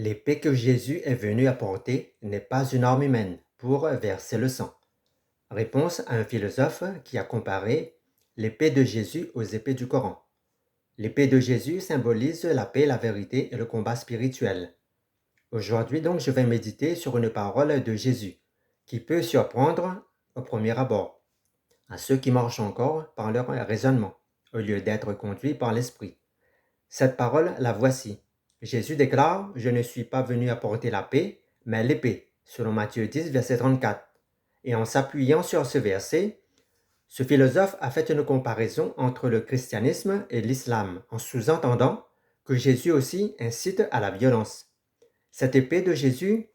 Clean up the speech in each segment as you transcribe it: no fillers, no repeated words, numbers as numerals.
L'épée que Jésus est venu apporter n'est pas une arme humaine pour verser le sang. Réponse à un philosophe qui a comparé l'épée de Jésus aux épées du Coran. L'épée de Jésus symbolise la paix, la vérité et le combat spirituel. Aujourd'hui donc je vais méditer sur une parole de Jésus qui peut surprendre au premier abord à ceux qui marchent encore par leur raisonnement au lieu d'être conduits par l'esprit. Cette parole, la voici. Jésus déclare: Je ne suis pas venu apporter la paix, mais l'épée, selon Matthieu 10, verset 34. Et en s'appuyant sur ce verset, ce philosophe a fait une comparaison entre le christianisme et l'islam, en sous-entendant que Jésus aussi incite à la violence. Cette épée de Jésus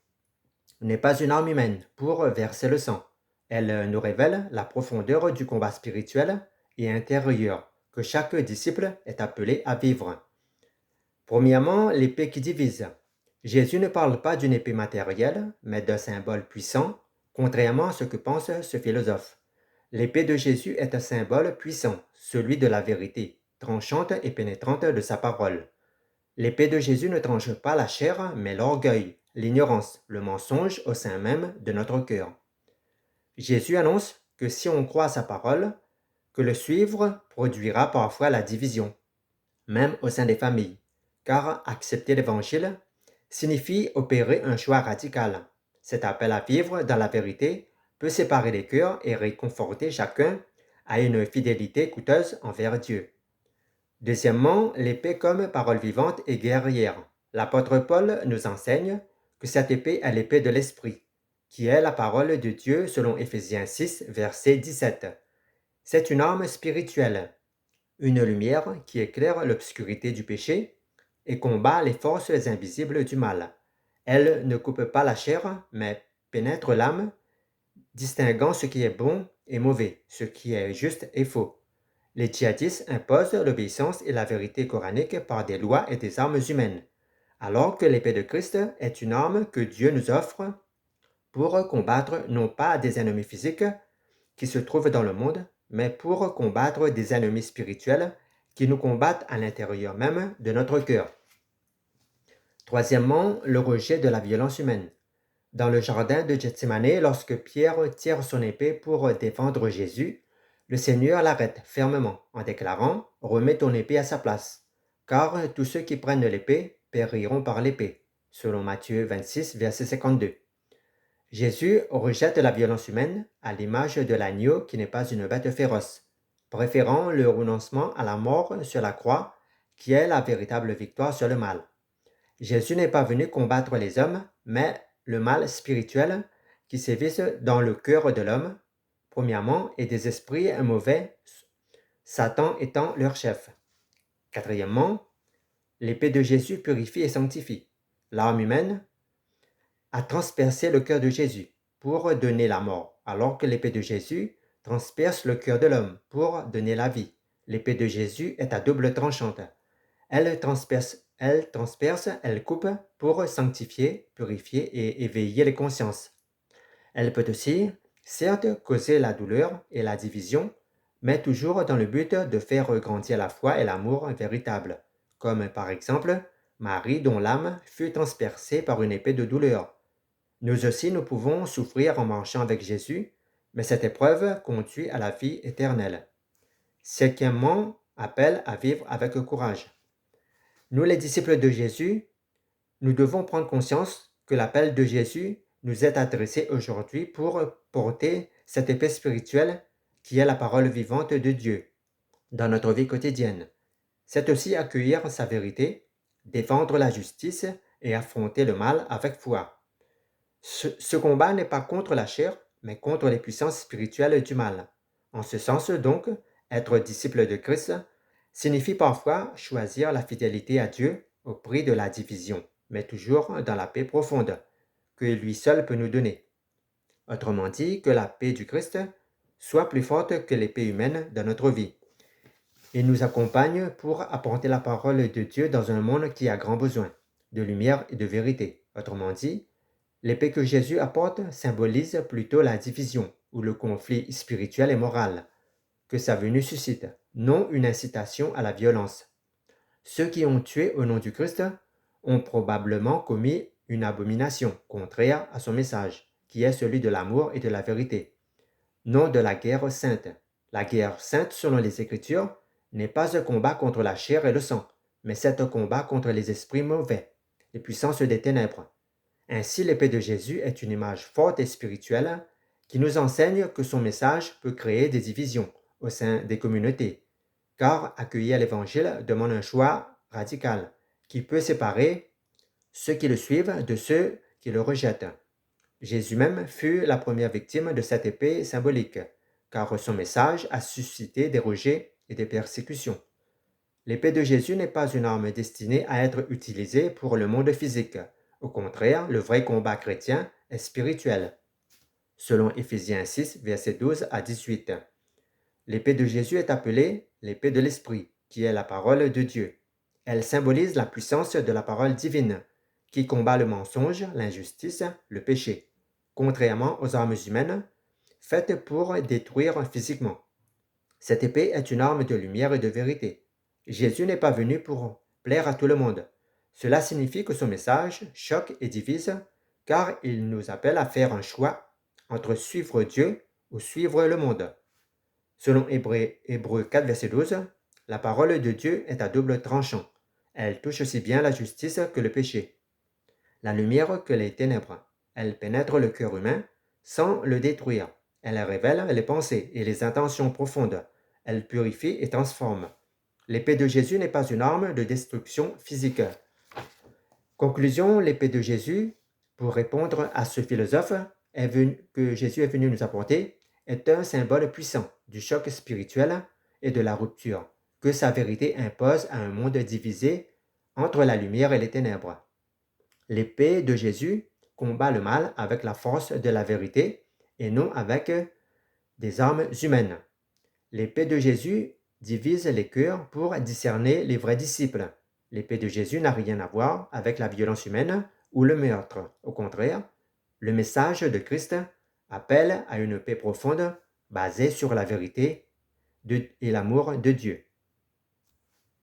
n'est pas une arme humaine pour verser le sang. Elle nous révèle la profondeur du combat spirituel et intérieur que chaque disciple est appelé à vivre. Premièrement, l'épée qui divise. Jésus ne parle pas d'une épée matérielle, mais d'un symbole puissant, contrairement à ce que pense ce philosophe. L'épée de Jésus est un symbole puissant, celui de la vérité, tranchante et pénétrante de sa parole. L'épée de Jésus ne tranche pas la chair, mais l'orgueil, l'ignorance, le mensonge au sein même de notre cœur. Jésus annonce que si on croit à sa parole, que le suivre produira parfois la division, même au sein des familles, car accepter l'Évangile signifie opérer un choix radical. Cet appel à vivre dans la vérité peut séparer les cœurs et réconforter chacun à une fidélité coûteuse envers Dieu. Deuxièmement, l'épée comme parole vivante et guerrière. L'apôtre Paul nous enseigne que cette épée est l'épée de l'Esprit, qui est la parole de Dieu selon Éphésiens 6, verset 17. C'est une arme spirituelle, une lumière qui éclaire l'obscurité du péché et combat les forces invisibles du mal. Elle ne coupe pas la chair, mais pénètre l'âme, distinguant ce qui est bon et mauvais, ce qui est juste et faux. Les djihadistes imposent l'obéissance et la vérité coranique par des lois et des armes humaines, alors que l'épée de Christ est une arme que Dieu nous offre pour combattre non pas des ennemis physiques qui se trouvent dans le monde, mais pour combattre des ennemis spirituels qui nous combattent à l'intérieur même de notre cœur. Troisièmement, le rejet de la violence humaine. Dans le jardin de Gethsémane, lorsque Pierre tire son épée pour défendre Jésus, le Seigneur l'arrête fermement en déclarant: Remets ton épée à sa place, car tous ceux qui prennent l'épée périront par l'épée, selon Matthieu 26, verset 52. Jésus rejette la violence humaine à l'image de l'agneau qui n'est pas une bête féroce, préférant le renoncement à la mort sur la croix, qui est la véritable victoire sur le mal. Jésus n'est pas venu combattre les hommes, mais le mal spirituel qui sévissent dans le cœur de l'homme, premièrement, et des esprits mauvais, Satan étant leur chef. Quatrièmement, l'épée de Jésus purifie et sanctifie. L'arme humaine a transpercé le cœur de Jésus pour donner la mort, alors que l'épée de Jésus transperce le cœur de l'homme pour donner la vie. L'épée de Jésus est à double tranchante. Elle transperce, elle coupe pour sanctifier, purifier et éveiller les consciences. Elle peut aussi, certes, causer la douleur et la division, mais toujours dans le but de faire grandir la foi et l'amour véritable, comme par exemple Marie dont l'âme fut transpercée par une épée de douleur. Nous aussi, nous pouvons souffrir en marchant avec Jésus, mais cette épreuve conduit à la vie éternelle. Cinquièmement, appel à vivre avec courage. Nous, les disciples de Jésus, nous devons prendre conscience que l'appel de Jésus nous est adressé aujourd'hui pour porter cette épée spirituelle qui est la parole vivante de Dieu dans notre vie quotidienne. C'est aussi accueillir sa vérité, défendre la justice et affronter le mal avec foi. Ce combat n'est pas contre la chair, mais contre les puissances spirituelles du mal. En ce sens donc, être disciple de Christ signifie parfois choisir la fidélité à Dieu au prix de la division, mais toujours dans la paix profonde que lui seul peut nous donner. Autrement dit, que la paix du Christ soit plus forte que l'épée humaine dans notre vie. Il nous accompagne pour apporter la parole de Dieu dans un monde qui a grand besoin de lumière et de vérité. Autrement dit, l'épée que Jésus apporte symbolise plutôt la division ou le conflit spirituel et moral que sa venue suscite, non une incitation à la violence. Ceux qui ont tué au nom du Christ ont probablement commis une abomination contraire à son message, qui est celui de l'amour et de la vérité, non de la guerre sainte. La guerre sainte, selon les Écritures, n'est pas un combat contre la chair et le sang, mais c'est un combat contre les esprits mauvais, les puissances des ténèbres. Ainsi, l'épée de Jésus est une image forte et spirituelle qui nous enseigne que son message peut créer des divisions au sein des communautés, car accueillir l'Évangile demande un choix radical qui peut séparer ceux qui le suivent de ceux qui le rejettent. Jésus même fut la première victime de cette épée symbolique, car son message a suscité des rejets et des persécutions. L'épée de Jésus n'est pas une arme destinée à être utilisée pour le monde physique. Au contraire, le vrai combat chrétien est spirituel. Selon Éphésiens 6, versets 12 à 18. L'épée de Jésus est appelée l'épée de l'Esprit, qui est la parole de Dieu. Elle symbolise la puissance de la parole divine, qui combat le mensonge, l'injustice, le péché, contrairement aux armes humaines, faites pour détruire physiquement. Cette épée est une arme de lumière et de vérité. Jésus n'est pas venu pour plaire à tout le monde. Cela signifie que son message choque et divise, car il nous appelle à faire un choix entre suivre Dieu ou suivre le monde. Selon Hébreux 4, verset 12, la parole de Dieu est à double tranchant. Elle touche aussi bien la justice que le péché, la lumière que les ténèbres. Elle pénètre le cœur humain sans le détruire. Elle révèle les pensées et les intentions profondes. Elle purifie et transforme. L'épée de Jésus n'est pas une arme de destruction physique. Conclusion, l'épée de Jésus, pour répondre à ce philosophe que Jésus est venu nous apporter, est un symbole puissant du choc spirituel et de la rupture que sa vérité impose à un monde divisé entre la lumière et les ténèbres. L'épée de Jésus combat le mal avec la force de la vérité et non avec des armes humaines. L'épée de Jésus divise les cœurs pour discerner les vrais disciples. L'épée de Jésus n'a rien à voir avec la violence humaine ou le meurtre. Au contraire, le message de Christ appelle à une paix profonde basée sur la vérité et l'amour de Dieu.